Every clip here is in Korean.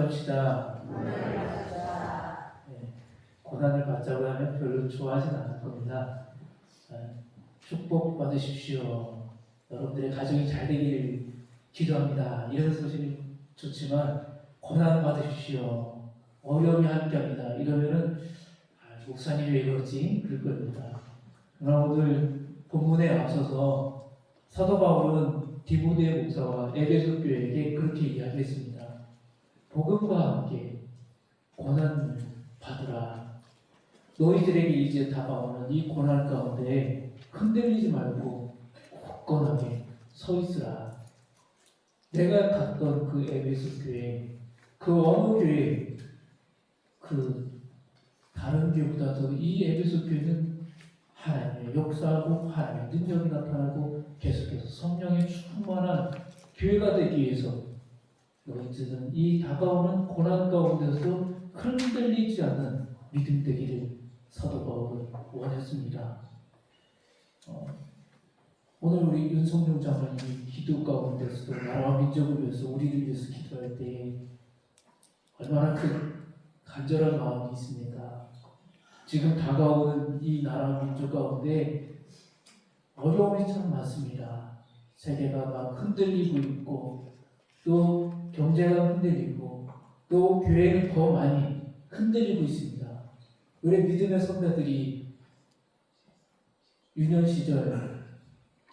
합시다. 네, 고난을 받자고 하면 별로 좋아하진 않을 겁니다. 축복 받으십시오. 여러분들의 가정이 잘 되기를 기도합니다. 이런 소식이 좋지만 고난 받으십시오. 어려움이 함께합니다. 이러면은 목사님이 왜 그러지? 그럴 겁니다. 그러나 오늘 본문에 앞서서 사도 바울은 디모데 목사와 에베소 교회에게 그렇게 이야기했습니다. 복음과 함께 고난을 받으라. 너희들에게 이제 다가오는 이 고난 가운데 흔들리지 말고 굳건하게 서 있으라. 내가 갔던 그 에베소 교회, 그 어느 교회, 그 다른 교회보다도 이 에베소 교회는 하나님의 역사하고 하나님의 능력이 나타나고 계속해서 성령의 충만한 교회가 되기 위해서 너희들은 이 다가오는 고난 가운데서도 흔들리지 않는 믿음 되기를 사도 바울은 원했습니다. 오늘 우리 윤성룡 장로님이 기도 가운데서도 나라와 민족을 위해서 우리를 위해서 기도할 때 얼마나 큰 간절한 마음이 있습니까? 지금 다가오는 이 나라와 민족 가운데 어려움이 참 많습니다. 세계가 막 흔들리고 있고 또 경제가 흔들리고 또 교회는 더 많이 흔들리고 있습니다. 우리 믿음의 선배들이 유년 시절,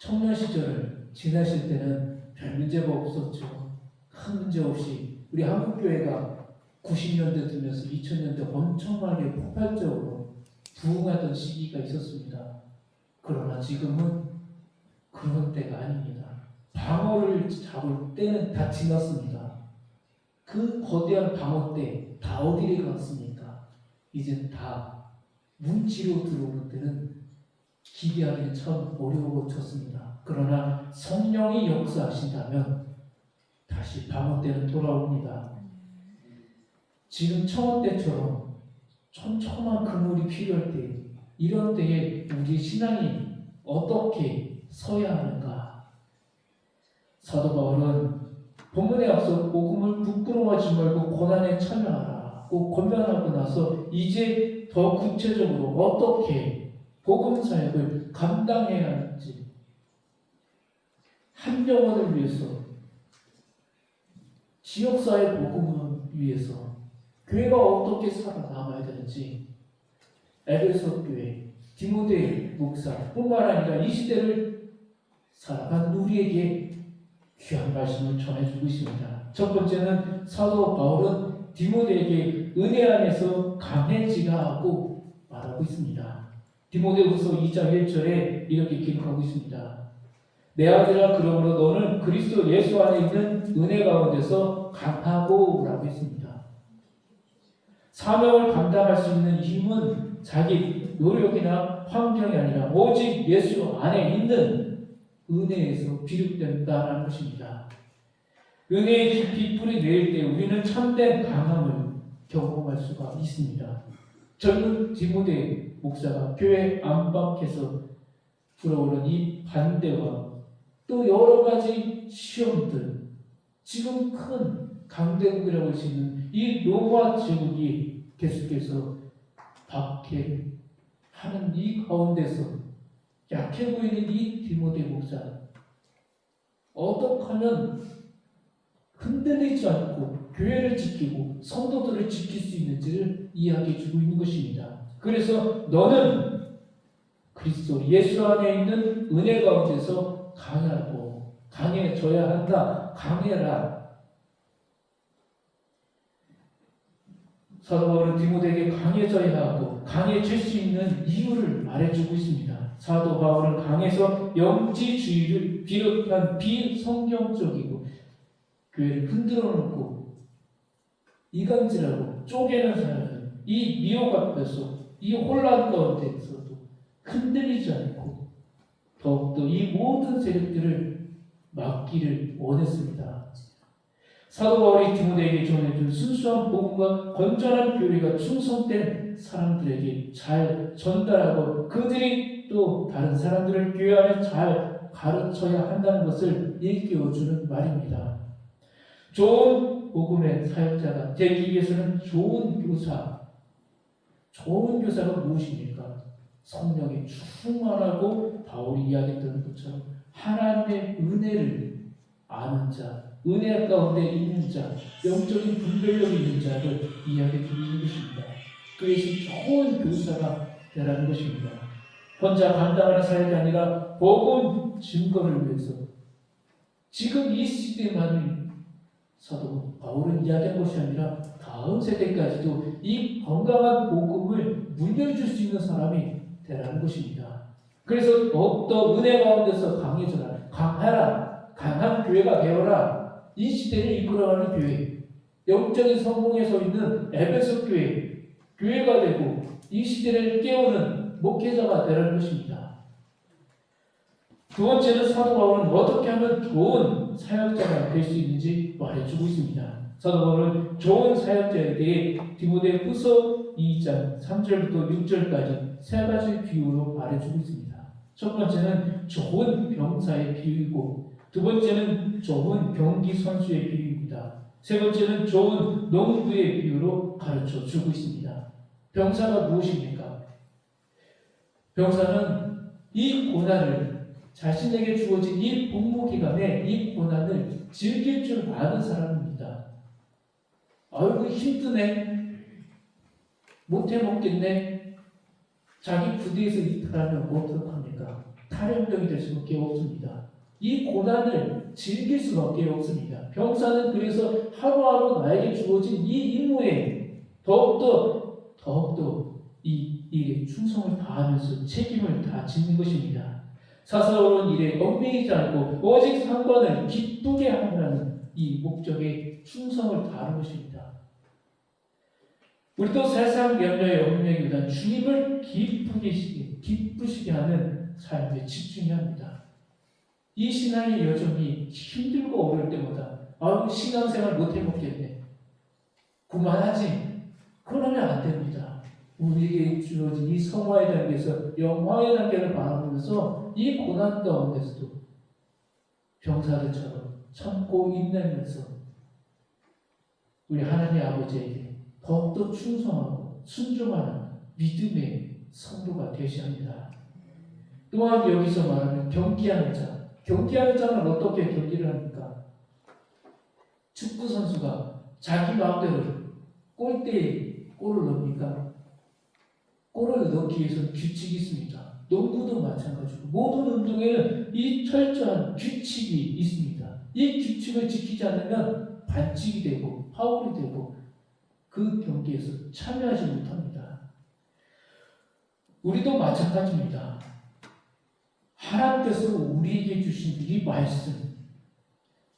청년 시절을 지나실 때는 별 문제가 없었죠. 큰 문제 없이 우리 한국교회가 90년대 들면서 2000년대 엄청나게 폭발적으로 부흥하던 시기가 있었습니다. 그러나 지금은 그런 때가 아닙니다. 방어를 잡을 때는 다 지났습니다. 그 거대한 방어 때 다 어디에 갔습니까? 이젠 다 문지로 들어오는 때는 기대하기는 참 어려워졌습니다. 그러나 성령이 역사하신다면 다시 방어 때는 돌아옵니다. 지금 청원 때처럼 촘촘한 그물이 필요할 때, 이런 때에 우리 신앙이 어떻게 서야 하는가? 사도 바울은 본문에 앞서 복음을 부끄러워하지 말고 고난에 참여하라 고 권면하고 나서 이제 더 구체적으로 어떻게 복음 사역을 감당해야 하는지, 한 영혼을 위해서, 지역사회 복음을 위해서 교회가 어떻게 살아남아야 되는지 에베소 교회 디모데 목사뿐만 아니라 이 시대를 살아가는 우리에게 귀한 말씀을 전해주고 있습니다. 첫 번째는 사도 바울은 디모데에게 은혜 안에서 강해지라 하고 말하고 있습니다. 디모데후서 2장 1절에 이렇게 기록하고 있습니다. 내 아들아, 그러므로 너는 그리스도 예수 안에 있는 은혜 가운데서 강하고 라고 했습니다. 사명을 감당할 수 있는 힘은 자기 노력이나 환경이 아니라 오직 예수 안에 있는 은혜에서 비롯된다는 것입니다. 은혜의 깊이 뿌리 내릴 때 우리는 참된 강함을 경험할 수가 있습니다. 젊은 디모데 목사가 교회 안팎에서 불어오는 이 반대와 또 여러 가지 시험들, 지금 큰 강대국이라고 할 수 있는 이 로마 제국이 계속해서 박해하는 이 가운데서 약해 보이는 이 디모데 목사, 어떻게 하면 흔들리지 않고 교회를 지키고 성도들을 지킬 수 있는지를 이야기해 주고 있는 것입니다. 그래서 너는 그리스도 예수 안에 있는 은혜 가운데서 강해져야 한다. 강해라. 사도 바울은 디모데에게 강해져야 하고 강해질 수 있는 이유를 말해주고 있습니다. 사도 바울은 강해서 영지주의를 비롯한 비성경적이고 교회를 흔들어 놓고 이간질하고 쪼개는 사람은 이 미혹 앞에서, 이 혼란 가운데서도 흔들리지 않고 더욱더 이 모든 세력들을 막기를 원했습니다. 사도 바울이 디모데에게 전해준 순수한 복음과 건전한 교리가 충성된 사람들에게 잘 전달하고 그들이 또 다른 사람들을 교회 안에 잘 가르쳐야 한다는 것을 일깨워주는 말입니다. 좋은 복음의 사역자가 되기 위해서는 좋은 교사가 무엇입니까? 성령에 충만하고 바울이 이야기했던 것처럼 하나님의 은혜를 아는 자, 은혜 가운데 있는 자, 영적인 분별력이 있는 자를 이야기해 주는 것입니다. 그래서 좋은 교사가 되라는 것입니다. 혼자 감당하는 사역이 아니라 복음 증거를 위해서 지금 이 시대만을 사도 바울은 이야기한 것이 아니라 다음 세대까지도 이 건강한 복음을 물려줄 수 있는 사람이 되라는 것입니다. 그래서 더욱더 은혜 가운데서 강해져라, 강한 교회가 되어라. 이 시대를 이끌어가는 교회, 영적인 성공에 서 있는 에베소 교회가 되고 이 시대를 깨우는 목회자가 되라는 것입니다. 두 번째는 사도 바울은 어떻게 하면 좋은 사역자가 될 수 있는지 말해주고 있습니다. 사도 바울은 좋은 사역자에 대해 디모데후서 2장 3절부터 6절까지 세 가지 비유로 말해주고 있습니다. 첫 번째는 좋은 병사의 비유이고, 두 번째는 좋은 경기 선수의 비유입니다. 세 번째는 좋은 농부의 비유로 가르쳐 주고 있습니다. 병사가 무엇입니까? 병사는 이 고난을, 자신에게 주어진 이 복무 기간에 이 고난을 즐길 줄 아는 사람입니다. 아이고 힘드네, 못해 먹겠네. 자기 부대에서 이탈하면 어떡합니까? 탈영병이 될 수밖에 없습니다. 이 고난을 즐길 수밖에 없습니다. 병사는 그래서 하루하루 나에게 주어진 이 임무에 더욱더 이 일에 충성을 다하면서 책임을 다 짓는 것입니다. 사사로운 일에 얽매이지 않고 오직 상관을 기쁘게 하라는 이 목적에 충성을 다하는 것입니다. 우리도 세상 염려에 얽매이기보다 주님을 기쁘시게 하는 삶에 집중해야 합니다. 이 신앙의 여정이 힘들고 어려울 때마다 신앙생활 못해 먹겠네, 그만하지, 그러면 안 됩니다. 우리에게 주어진 이 성화의 단계에서 영화의 단계를 바라보면서 이 고난 가운데서도 병사들처럼 참고 인내하면서 우리 하나님 아버지에게 더욱더 충성하고 순종하는 믿음의 성도가 되셔야 합니다. 또한 여기서 말하는 경기하는 자는 어떻게 경기를 합니까? 축구 선수가 자기 마음대로 골대에 골을 넣습니까? 골을 넣기 위해서는 규칙이 있습니다. 농구도 마찬가지고 모든 운동에는 이 철저한 규칙이 있습니다. 이 규칙을 지키지 않으면 반칙이 되고 파울이 되고 그 경기에서 참여하지 못합니다. 우리도 마찬가지입니다. 하나님께서 우리에게 주신 이 말씀,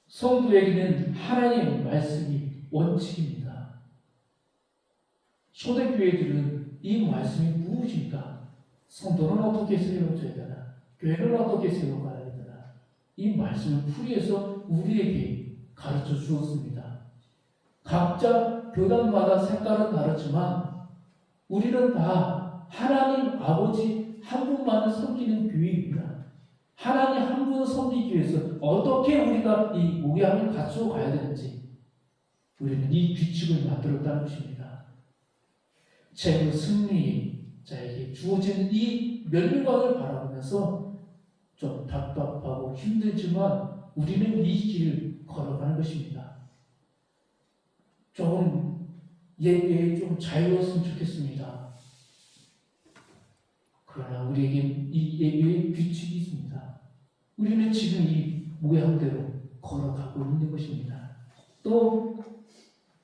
성도에게는 하나님의 말씀이 원칙입니다. 초대교회들은 이 말씀이 무엇인가? 성도는 어떻게 세워져야 되나? 교회는 어떻게 세워가야 되나? 이 말씀을 풀이해서 우리에게 가르쳐 주었습니다. 각자 교단마다 색깔은 다르지만 우리는 다 하나님 아버지 한 분만을 섬기는 교회입니다. 하나님 한 분을 섬기기 위해서 어떻게 우리가 이 모양을 갖추어 가야 되는지 우리는 이 규칙을 만들었다는 것입니다. 최고 승리자에게 주어진 이 멸류관을 바라보면서 좀 답답하고 힘들지만 우리는 이 길을 걸어가는 것입니다. 좀 예배에 좀 자유로웠으면 좋겠습니다. 그러나 우리에게 이 예배의 규칙이 있습니다. 우리는 지금 이 모양대로 걸어가고 있는 것입니다. 또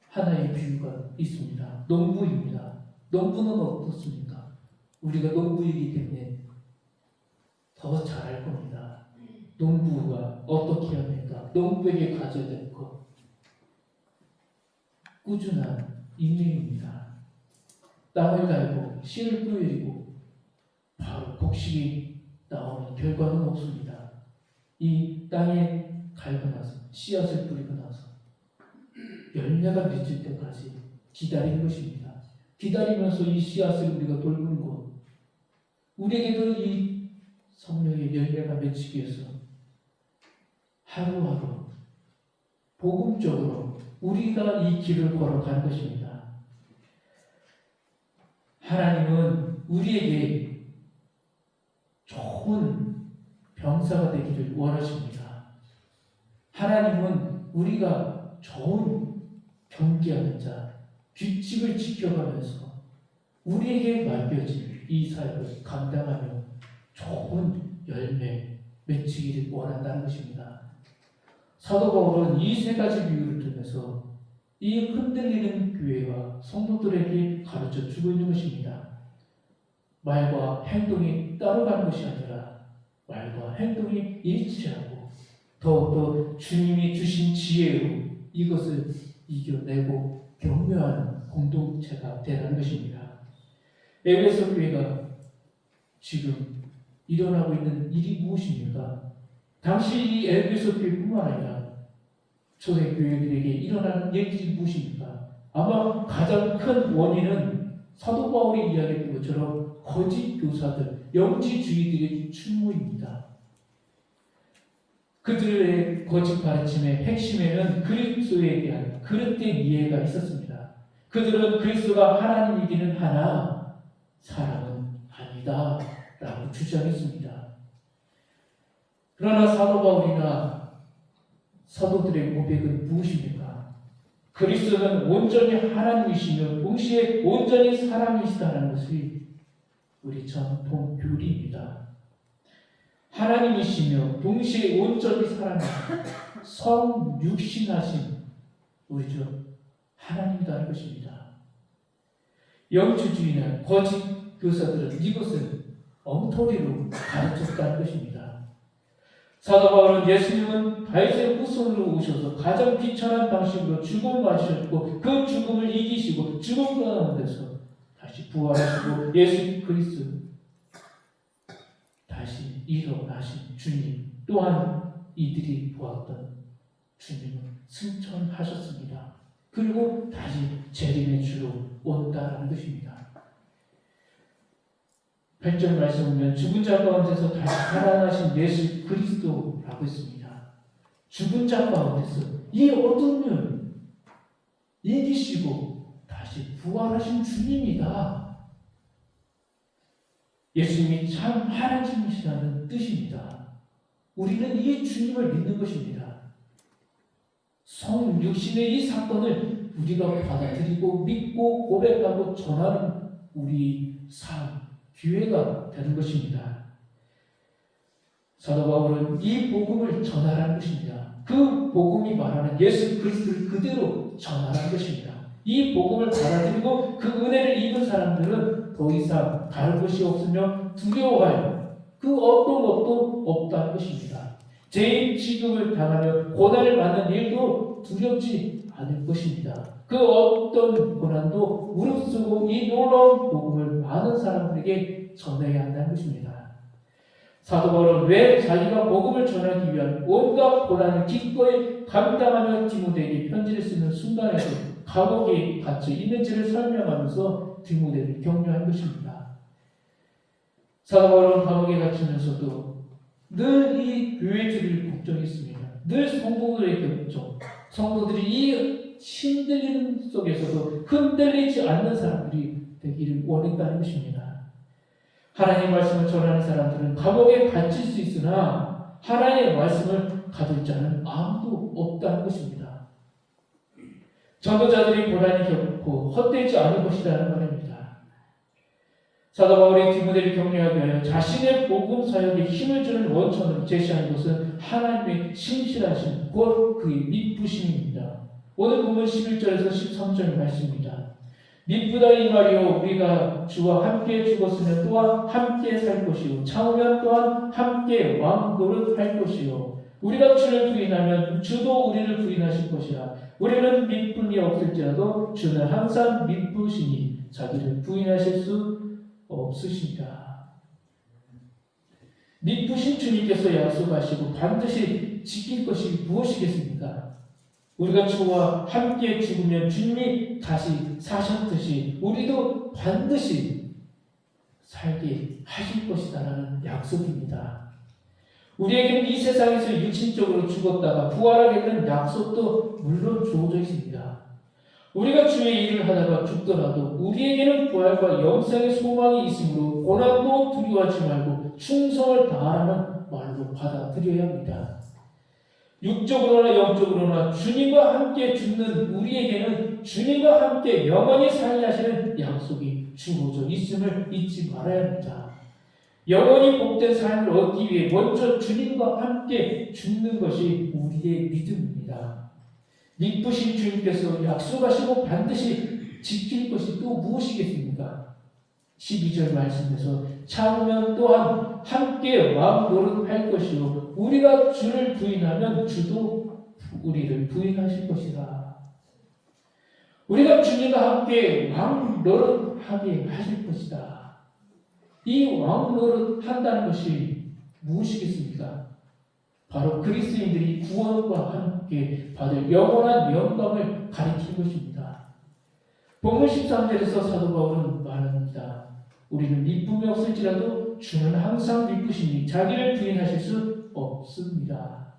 하나의 비유가 있습니다. 농부입니다. 농부는 어떻습니까? 우리가 농부이기 때문에 더 잘할 겁니다. 농부가 어떻게 해야 합니까? 농부에게 가져야 될 것, 꾸준한 인내입니다. 땅을 갈고 씨를 뿌리고 바로 곡식이 나오는 결과는 없습니다. 이 땅에 갈고 나서 씨앗을 뿌리고 나서 열매가 맺을 때까지 기다리는 것입니다. 기다리면서 이 씨앗을 우리가 돌보는 것, 우리에게도 이 성령의 열매가 맺히기 위해서 하루하루 복음적으로 우리가 이 길을 걸어가는 것입니다. 하나님은 우리에게 좋은 병사가 되기를 원하십니다. 하나님은 우리가 좋은 경계하는 자, 규칙을 지켜가면서 우리에게 맡겨진 이 사역을 감당하며 좋은 열매 맺히기를 원한다는 것입니다. 사도 바울은 이 세 가지 비유를 통해서 이 흔들리는 교회와 성도들에게 가르쳐 주고 있는 것입니다. 말과 행동이 따라가는 것이 아니라 말과 행동이 일치하고 더욱더 주님이 주신 지혜로 이것을 이겨내고 격려하는 공동체가 되라는 것입니다. 에베소 교회가 지금 일어나고 있는 일이 무엇입니까? 당시 이 에베소 교회뿐만 아니라 초대교회들에게 일어나는 일이 무엇입니까? 아마 가장 큰 원인은 사도 바울이 이야기했던 것처럼 거짓 교사들, 영지주의들의 출몰입니다. 그들의 거짓 가르침의 핵심에는 그리스도에 대한 그릇된 이해가 있었습니다. 그들은 그리스도가 하나님이기는 하나 사람은 아니다 라고 주장했습니다. 그러나 사도 바울이나 사도들의 고백은 무엇입니까? 그리스도는 온전히 하나님이시며 동시에 온전히 사람이시다는 것이 우리 전통 교리입니다. 하나님이시며 동시에 온전히 사람이시며 성육신하신 우리 주 하나님이라는 것입니다. 영주주의나 거짓 교사들은 이것을 엉터리로 가르쳤다는 것입니다. 사도 바울은 예수님은 다윗의 후손으로 오셔서 가장 비천한 방식으로 죽음을 맞으셨고 그 죽음을 이기시고 죽음 가운데서 다시 부활하시고 예수 그리스도 다시 일어나신 주님 또한 이들이 보았던 주님을 승천하셨습니다. 그리고 다시 재림의 주로 온다라는 것입니다. 8절 말씀 보면 죽은 자 가운데서 다시 살아나신 예수 그리스도라고 했습니다. 죽은 자 가운데서 이 어둠을 이기시고 다시 부활하신 주님이다. 예수님이 참 하나님이시라는 뜻입니다. 우리는 이 주님을 믿는 것입니다. 성육신의 이 사건을 우리가 받아들이고 믿고 고백하고 전하는 우리 삶, 기회가 되는 것입니다. 사도 바울은 이 복음을 전하라는 것입니다. 그 복음이 말하는 예수 그리스도를 그대로 전하라는 것입니다. 이 복음을 받아들이고 그 은혜를 입은 사람들은 더 이상 다른 것이 없으며 두려워할 그 어떤 것도 없다는 것입니다. 죄인 취급을 당하며 고난을 받는 일도 두렵지 않을 것입니다. 그 어떤 고난도 무릅쓰고 이 놀라운 복음을 많은 사람들에게 전해야 한다는 것입니다. 사도 바울은 왜 자기가 복음을 전하기 위한 온갖 고난을 기꺼이 감당하며 디모데에게 편지를 쓰는 순간에도 감옥에 갇혀 있는지를 설명하면서 디모데를 격려한 것입니다. 사도 바울은 감옥에 갇히면서도 늘 이 교회들을 걱정했습니다. 늘 성도들의 걱정, 성도들이 이 신들리는 속에서도 흔들리지 않는 사람들이 되기를 원했다는 것입니다. 하나님의 말씀을 전하는 사람들은 감옥에 갇힐 수 있으나 하나님의 말씀을 가질 자는 아무도 없다는 것입니다. 전도자들이 고난이 결코 헛되지 않을 것이라는 말입니다. 사도 바울이 디모데를 격려하기 위하여 자신의 복음 사역에 힘을 주는 원천을 제시하는 것은 하나님의 신실하신 곧 그의 미쁘심입니다. 오늘 보면 11절에서 13절 말씀입니다. 미쁘다 이 말이요 우리가 주와 함께 죽었으면 또한 함께 살 것이요 참으면 또한 함께 왕노릇 할 것이요 우리가 주를 부인하면 주도 우리를 부인하실 것이라. 우리는 미쁨이 없을지라도 주는 항상 미쁘시니 자기를 부인하실 수 없으십니다. 미쁘신 주님께서 약속하시고 반드시 지킬 것이 무엇이겠습니까? 우리가 주와 함께 죽으면 주님이 다시 사셨듯이 우리도 반드시 살게 하실 것이다라는 약속입니다. 우리에게는 이 세상에서 육신적으로 죽었다가 부활하게 되는 약속도 물론 주어져 있습니다. 우리가 주의 일을 하다가 죽더라도 우리에게는 부활과 영생의 소망이 있으므로 고난도 두려워하지 말고 충성을 다하라는 말로 받아들여야 합니다. 육적으로나 영적으로나 주님과 함께 죽는 우리에게는 주님과 함께 영원히 살게 하시는 약속이 주어져 있음을 잊지 말아야 합니다. 영원히 복된 삶을 얻기 위해 먼저 주님과 함께 죽는 것이 우리의 믿음입니다. 믿으신 주님께서 약속하시고 반드시 지킬 것이 또 무엇이겠습니까? 12절 말씀에서 참으면 또한 함께 왕 노릇할 것이요 우리가 주를 부인하면 주도 우리를 부인하실 것이라. 우리가 주님과 함께 왕 노릇하게 하실 것이다. 이 왕 노릇 한다는 것이 무엇이겠습니까? 바로 그리스도인들이 구원과 함께 받을 영원한 영광을 가리키는 것입니다. 본문 13절에서 사도 바울은 말합니다. 우리는 미쁨이 없을지라도 주는 항상 미쁘시니 자기를 부인하실 수 없습니다.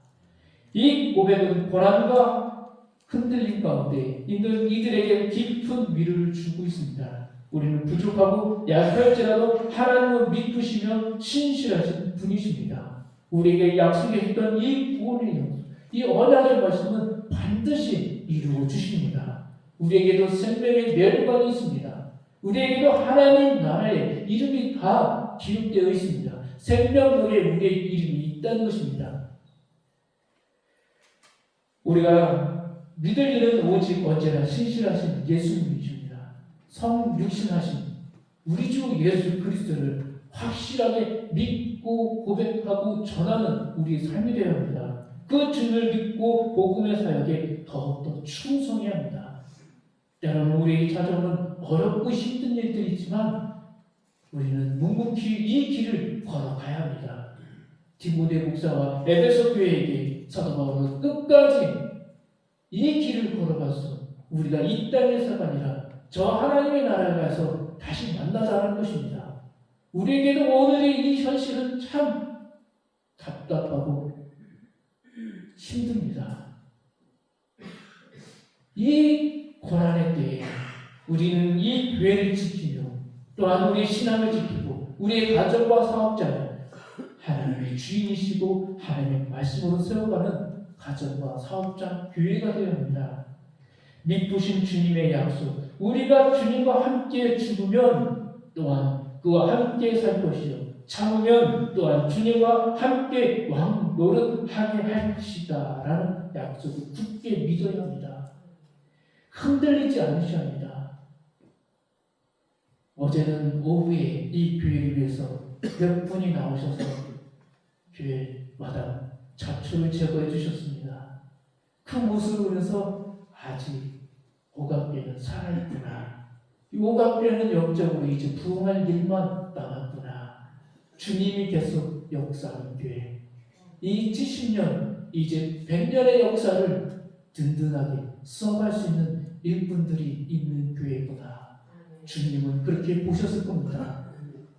이 고백은 고난과 흔들림 가운데 있는 이들에게 깊은 위로를 주고 있습니다. 우리는 부족하고 약할지라도 하나님은 미쁘시며 신실하신 분이십니다. 우리에게 약속해 주던 이 구원의 약속, 이 언약의 말씀은 반드시 이루어 주십니다. 우리에게도 생명의 멸관이 있습니다. 우리에게도 하나님 나라의 이름이 다 기록되어 있습니다. 생명록에 우리의 이름이 있다는 것입니다. 우리가 믿을 일은 오직 언제나 신실하신 예수님이십니다. 성육신하신 우리 주 예수 그리스도를 확실하게 믿고 고백하고 전하는 우리의 삶이 되어야 합니다. 그 주를 믿고 복음의 사역에 더욱더 충성해야 합니다. 때로는 우리에게 찾아오는 어렵고 힘든 일들이 있지만 우리는 묵묵히 이 길을 걸어가야 합니다. 디모데 목사와 에베소 교회에게 사도 바울은 끝까지 이 길을 걸어가서 우리가 이 땅에서가 아니라 저 하나님의 나라에 가서 다시 만나자는 것입니다. 우리에게도 오늘의 이 현실은 참 답답하고 힘듭니다. 이 고난의 때에 우리는 이 교회를 지키며 또한 우리의 신앙을 지키고 우리의 가정과 사업자를 하나님의 주인이시고 하나님의 말씀으로 세워가는 가정과 사업자 교회가 되어야 합니다. 믿으신 주님의 약속, 우리가 주님과 함께 죽으면 또한 그와 함께 살 것이요 참으면 또한 주님과 함께 왕 노릇하게 할 것이다 라는 약속을 굳게 믿어야 합니다. 흔들리지 않으셔야 합니다. 어제는 오후에 이 교회를 위해서 몇 분이 나오셔서 교회마다 잡초를 제거해 주셨습니다. 그 모습을 보면서 아직 오각교회는 살아있구나. 이 오각교회는 영적으로 이제 부흥할 일만 남았구나. 주님이 계속 역사하는 교회. 이 70년, 이제 100년의 역사를 든든하게 써갈 수 있는 일꾼들이 있는 교회구나. 주님은 그렇게 보셨을 겁니다.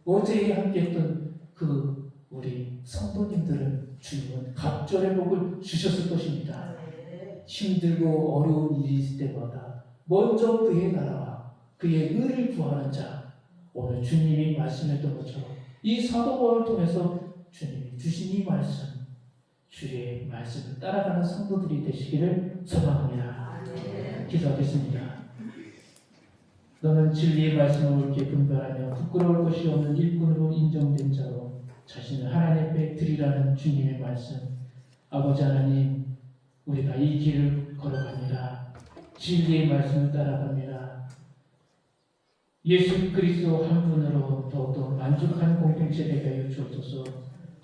어제 함께했던 그 우리 성도님들은 주님은 갑절의 복을 주셨을 것입니다. 힘들고 어려운 일이 있을 때마다 먼저 그의 나라와 그의 의를 구하는 자, 오늘 주님이 말씀했던 것처럼 이 사도 바울을 통해서 주님이 주신 이 말씀, 주의 말씀을 따라가는 성도들이 되시기를 소망합니다. 기도하겠습니다. 너는 진리의 말씀을 옳게 분별하며 부끄러울 것이 없는 일꾼으로 인정된 자로 자신을 하나님 앞에 드리라는 주님의 말씀. 아버지 하나님, 우리가 이 길을 걸어갑니다. 진리의 말씀을 따라갑니다. 예수 그리스도 한 분으로 더욱더 만족한 공동체 되게 하여 주옵소서.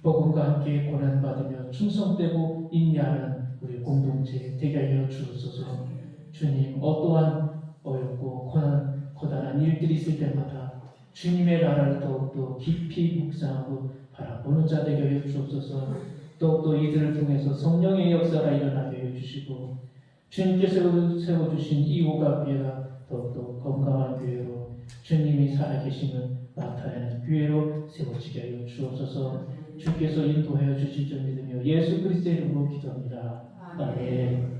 복음과 함께 고난받으며 충성되고 인내하는 우리 공동체 되게 하여 주옵소서. 주님, 어떠한 어렵고 고단한 일들이 있을 때마다 주님의 나라를 더욱더 깊이 묵상하고 바라보는 자 되게 하여 주옵소서. 더욱더 이들을 통해서 성령의 역사가 일어나게 해주시고 주님께서 세워주신 이 오각교회가 더욱더 건강한 교회로 주님이 살아계심을 나타내는 교회로 세워지게 하여 주옵소서. 주께서 인도하여 주실 줄 믿으며 예수 그리스도의 이름으로 기도합니다. 아멘.